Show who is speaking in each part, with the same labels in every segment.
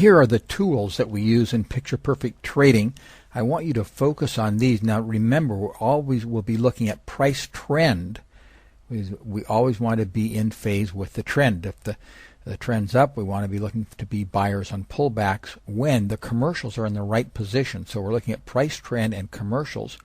Speaker 1: here are the tools that we use in Picture Perfect trading. I want you to focus on these. Now remember, we always will be looking at price trend. We always want to be in phase with the trend. If the trend's up, we want to be looking to be buyers on pullbacks when the commercials are in the right position. So we're looking at price trend and commercials.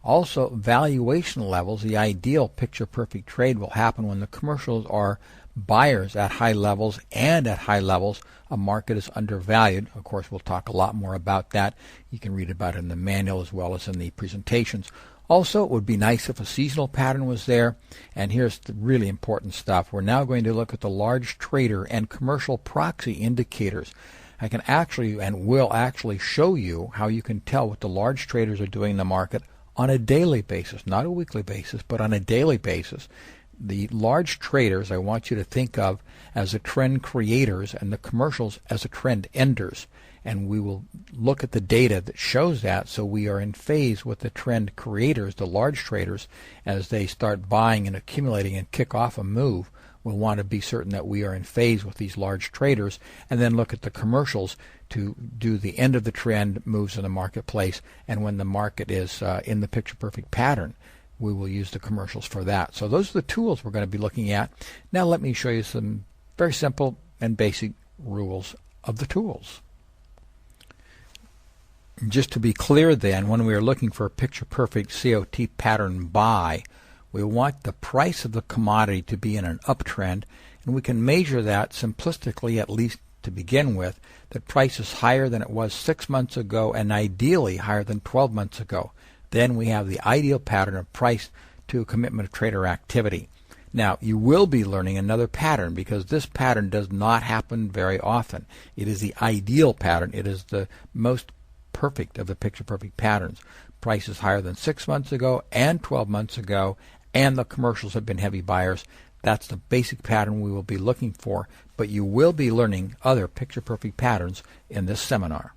Speaker 1: Also, valuation levels. The ideal Picture Perfect trade will happen when the commercials are buyers at high levels, and at high levels a market is undervalued. Of course, we'll talk a lot more about that. You can read about it in the manual as well as in the presentations. Also, it would be nice if a seasonal pattern was there. And here's the really important stuff. We're now going to look at the large trader and commercial proxy indicators. I can actually and will actually show you how you can tell what the large traders are doing in the market on a daily basis, not a weekly basis, but on a daily basis. The large traders I want you to think of as the trend creators and the commercials as the trend enders. And we will look at the data that shows that, so we are in phase with the trend creators, the large traders, as they start buying and accumulating and kick off a move. We'll want to be certain that we are in phase with these large traders, and then look at the commercials to do the end of the trend moves in the marketplace. And when the market is in the Picture Perfect pattern, we will use the commercials for that. So those are the tools we're going to be looking at. Now let me show you some very simple and basic rules of the tools. Just to be clear then, when we are looking for a Picture Perfect COT pattern buy, we want the price of the commodity to be in an uptrend, and we can measure that simplistically, at least to begin with. The price is higher than it was 6 months ago and ideally higher than 12 months ago. Then we have the ideal pattern of price to commitment of trader activity. Now, you will be learning another pattern because this pattern does not happen very often. It is the ideal pattern. It is the most perfect of the Picture Perfect patterns. Price is higher than 6 months ago and 12 months ago, and the commercials have been heavy buyers. That's the basic pattern we will be looking for, but you will be learning other Picture Perfect patterns in this seminar.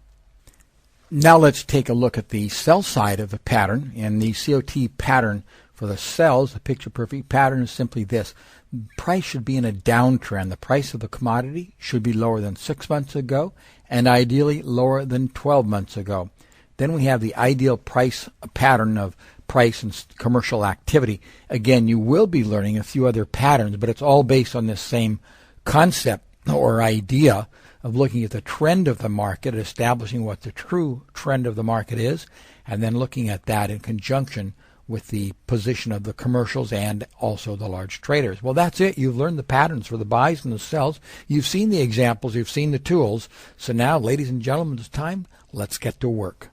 Speaker 1: Now let's take a look at the sell side of the pattern. In the COT pattern for the sells, the Picture Perfect pattern is simply this. Price should be in a downtrend. The price of the commodity should be lower than 6 months ago and ideally lower than 12 months ago. Then we have the ideal price pattern of price and commercial activity. Again, you will be learning a few other patterns, but it's all based on this same concept or idea of looking at the trend of the market, establishing what the true trend of the market is, and then looking at that in conjunction with the position of the commercials and also the large traders. Well, that's it. You've learned the patterns for the buys and the sells. You've seen the examples. You've seen the tools. So now, ladies and gentlemen, it's time. Let's get to work.